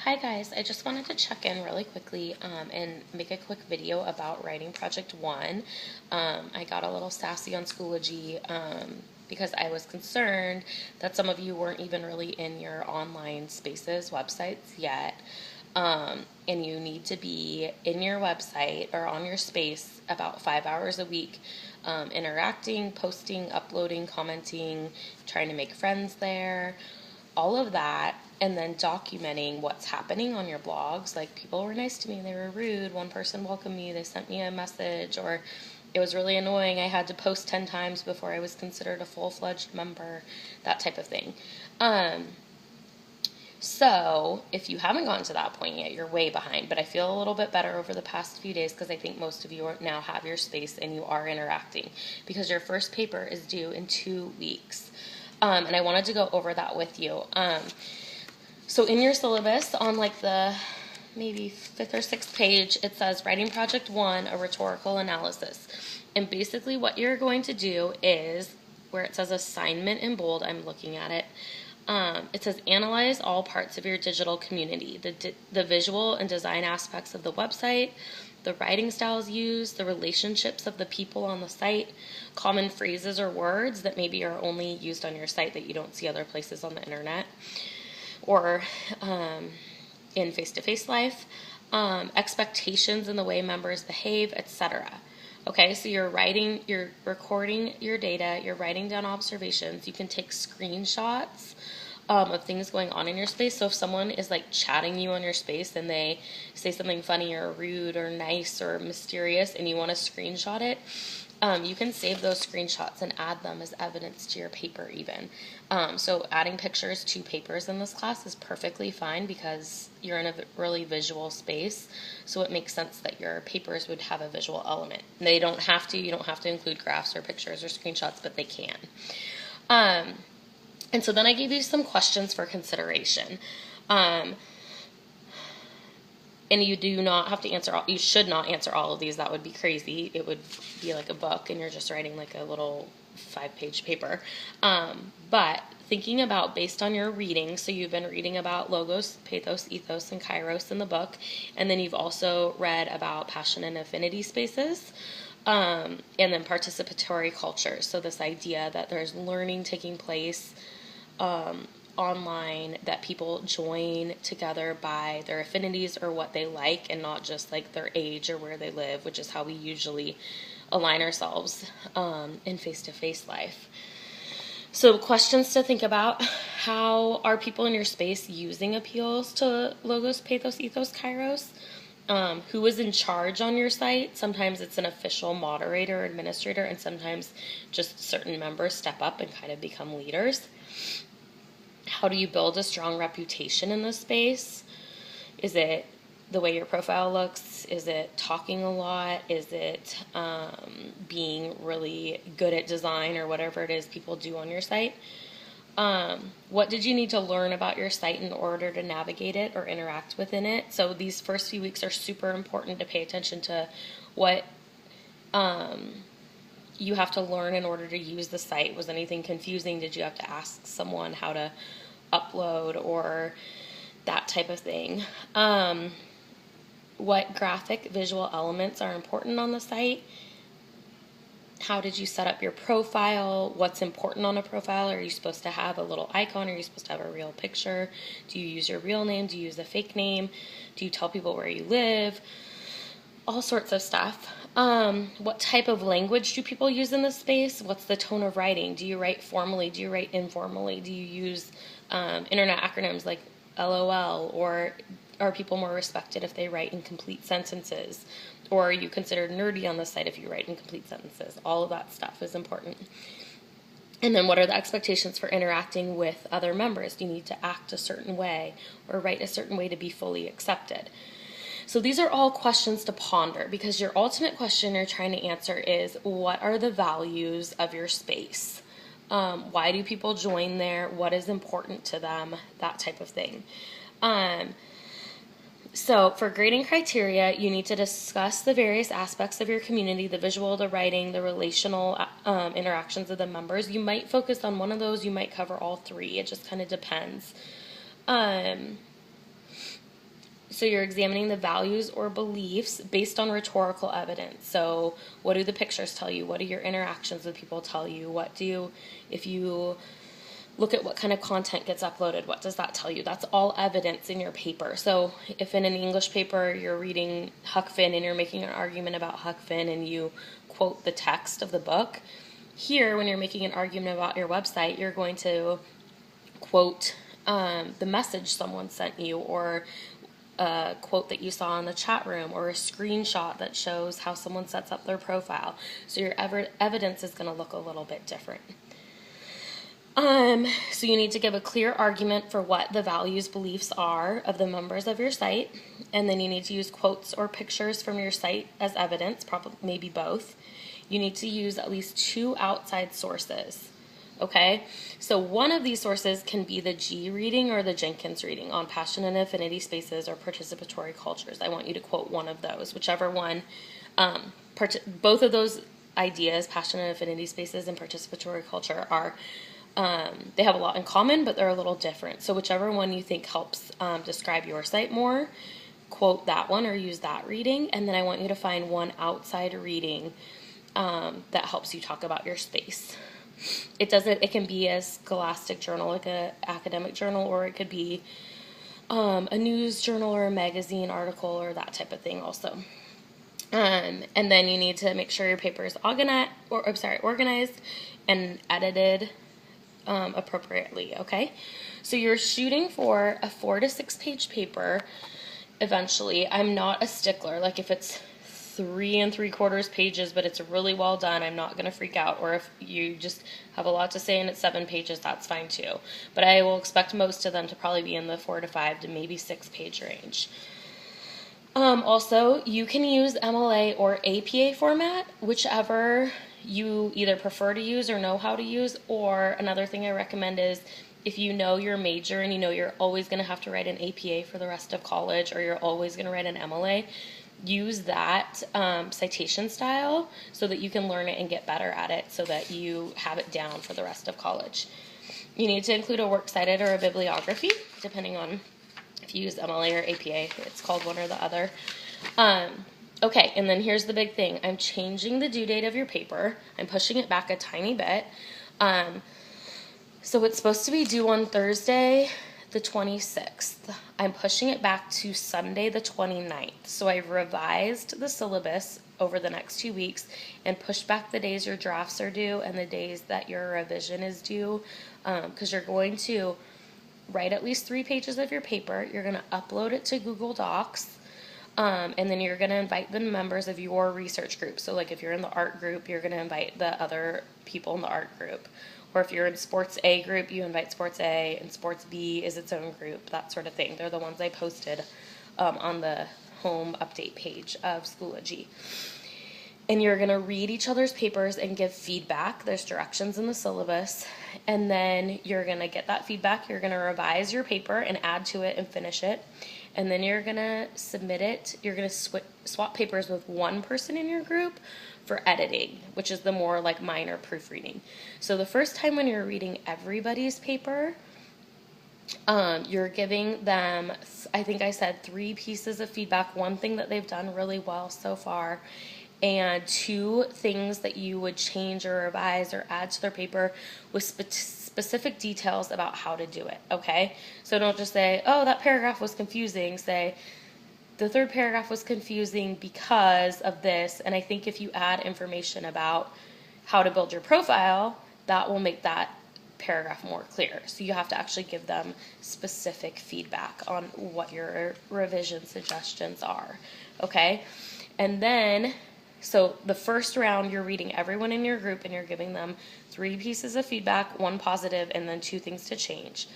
Hi guys, I just wanted to check in really quickly and make a quick video about writing project one. I got a little sassy on Schoology because I was concerned that some of you weren't even really in your online spaces websites yet. And you need to be in your website or on your space about 5 hours a week, interacting, posting, uploading, commenting, trying to make friends there, all of that, and then documenting what's happening on your blogs. Like, people were nice to me, they were rude, one person welcomed me, they sent me a message, or it was really annoying, I had to post 10 times before I was considered a full-fledged member, that type of thing. So if you haven't gotten to that point yet, you're way behind, but I feel a little bit better over the past few days because I think most of you now have your space and you are interacting, because your first paper is due in 2 weeks. And I wanted to go over that with you. So in your syllabus, on like the maybe 5th or 6th page, it says Writing Project 1, a rhetorical analysis. And basically what you're going to do is, where it says assignment in bold, I'm looking at it, it says analyze all parts of your digital community, the visual and design aspects of the website, the writing styles used, the relationships of the people on the site, common phrases or words that maybe are only used on your site that you don't see other places on the internet or in face-to-face life, expectations in the way members behave, etc. Okay, so you're recording your data, you're writing down observations, you can take screenshots of things going on in your space. So if someone is like chatting you on your space and they say something funny or rude or nice or mysterious and you want to screenshot it, you can save those screenshots and add them as evidence to your paper even. So adding pictures to papers in this class is perfectly fine because you're in a really visual space. So it makes sense that your papers would have a visual element. You don't have to include graphs or pictures or screenshots, but they can. And so then I gave you some questions for consideration. And you do not have to answer you should not answer all of these. That would be crazy. It would be like a book and you're just writing like a little 5-page paper. But thinking about based on your reading, so you've been reading about logos, pathos, ethos, and kairos in the book, and then you've also read about passion and affinity spaces, and then participatory culture. So this idea that there's learning taking place online, that people join together by their affinities or what they like and not just like their age or where they live, which is how we usually align ourselves in face-to-face life. So questions to think about: how are people in your space using appeals to logos, pathos, ethos, kairos? Who is in charge on your site? Sometimes it's an official moderator or administrator, and sometimes just certain members step up and kind of become leaders. How do you build a strong reputation in this space? Is it the way your profile looks? Is it talking a lot? Is it being really good at design or whatever it is people do on your site? What did you need to learn about your site in order to navigate it or interact within it? So these first few weeks are super important to pay attention to what you have to learn in order to use the site. Was anything confusing? Did you have to ask someone how to upload or that type of thing? What graphic visual elements are important on the site? How did you set up your profile? What's important on a profile? Are you supposed to have a little icon? Are you supposed to have a real picture? Do you use your real name? Do you use a fake name? Do you tell people where you live? All sorts of stuff. What type of language do people use in this space? What's the tone of writing? Do you write formally? Do you write informally? Do you use internet acronyms like LOL? Or are people more respected if they write in complete sentences? Or are you considered nerdy on the site if you write in complete sentences? All of that stuff is important. And then what are the expectations for interacting with other members? Do you need to act a certain way or write a certain way to be fully accepted? So these are all questions to ponder, because your ultimate question you're trying to answer is, what are the values of your space? Why do people join there? What is important to them? That type of thing. So for grading criteria, you need to discuss the various aspects of your community: the visual, the writing, the relational interactions of the members. You might focus on one of those, you might cover all three. It just kind of depends. So you're examining the values or beliefs based on rhetorical evidence. So what do the pictures tell you? What do your interactions with people tell you? If you look at what kind of content gets uploaded, what does that tell you? That's all evidence in your paper. So if in an English paper you're reading Huck Finn and you're making an argument about Huck Finn and you quote the text of the book, here when you're making an argument about your website, you're going to quote the message someone sent you, or a quote that you saw in the chat room, or a screenshot that shows how someone sets up their profile. So your evidence is going to look a little bit different. So you need to give a clear argument for what the values, beliefs are of the members of your site, and then you need to use quotes or pictures from your site as evidence, probably maybe both. You need to use at least 2 outside sources. Okay, so one of these sources can be the G reading or the Jenkins reading on passion and affinity spaces or participatory cultures. I want you to quote one of those, whichever one. Both of those ideas, passion and affinity spaces and participatory culture, are they have a lot in common, but they're a little different. So whichever one you think helps describe your site more, quote that one or use that reading. And then I want you to find one outside reading that helps you talk about your space. It can be a scholastic journal, like a academic journal, or it could be a news journal or a magazine article or that type of thing also. And then you need to make sure your paper is organized and edited appropriately, okay? So you're shooting for a 4 to 6 page paper eventually. I'm not a stickler. Like if it's 3 3/4 pages, but it's really well done, I'm not going to freak out. Or if you just have a lot to say and it's 7 pages, that's fine too. But I will expect most of them to probably be in the 4 to 5 to maybe 6 page range. Also, you can use MLA or APA format, whichever you either prefer to use or know how to use. Or another thing I recommend is if you know your major and you know you're always going to have to write an APA for the rest of college, or you're always going to write an MLA, use that citation style so that you can learn it and get better at it so that you have it down for the rest of college. You need to include a works cited or a bibliography, depending on if you use MLA or APA. It's called one or the other. Okay, and then here's the big thing. I'm changing the due date of your paper. I'm pushing it back a tiny bit. So it's supposed to be due on Thursday, the 26th. I'm pushing it back to Sunday, the 29th. So I've revised the syllabus over the next 2 weeks and pushed back the days your drafts are due and the days that your revision is due, because you're going to write at least 3 pages of your paper. You're going to upload it to Google Docs, and then you're going to invite the members of your research group. So like if you're in the art group, you're going to invite the other people in the art group. Or if you're in Sports A group, you invite Sports A, and Sports B is its own group, that sort of thing. They're the ones I posted on the home update page of Schoology. And you're going to read each other's papers and give feedback. There's directions in the syllabus. And then you're going to get that feedback. You're going to revise your paper and add to it and finish it. And then you're going to submit it. You're going to swap papers with one person in your group for editing, which is the more like minor proofreading. So the first time when you're reading everybody's paper, you're giving them, I think I said 3 pieces of feedback, 1 thing that they've done really well so far, and 2 things that you would change or revise or add to their paper with specific details about how to do it, okay? So don't just say, oh, that paragraph was confusing. Say, the 3rd paragraph was confusing because of this, and I think if you add information about how to build your profile, that will make that paragraph more clear. So you have to actually give them specific feedback on what your revision suggestions are, okay? And then, so the first round, you're reading everyone in your group and you're giving them 3 pieces of feedback, 1 positive, and then 2 things to change.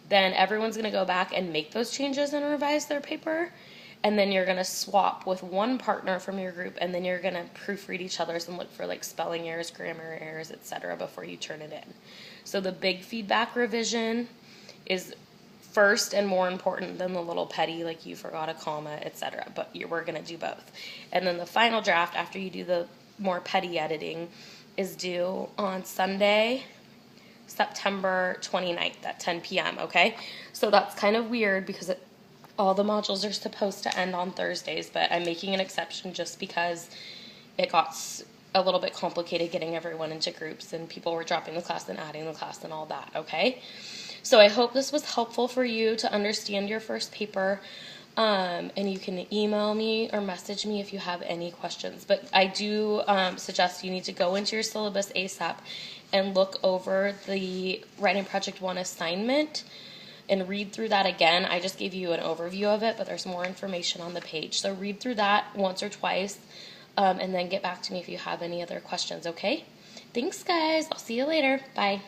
Then everyone's going to go back and make those changes and revise their paper. And then you're going to swap with 1 partner from your group, and then you're going to proofread each other's and look for like spelling errors, grammar errors, etc. before you turn it in. So the big feedback revision is first and more important than the little petty, like you forgot a comma, etc. But we're going to do both. And then the final draft, after you do the more petty editing, is due on Sunday, September 29th at 10 p.m., okay? So that's kind of weird because All the modules are supposed to end on Thursdays, but I'm making an exception just because it got a little bit complicated getting everyone into groups and people were dropping the class and adding the class and all that, okay? So I hope this was helpful for you to understand your first paper. And you can email me or message me if you have any questions. But I do suggest you need to go into your syllabus ASAP and look over the Writing Project 1 assignment and read through that again. I just gave you an overview of it, but there's more information on the page. So read through that once or twice, and then get back to me if you have any other questions, okay? Thanks, guys. I'll see you later. Bye.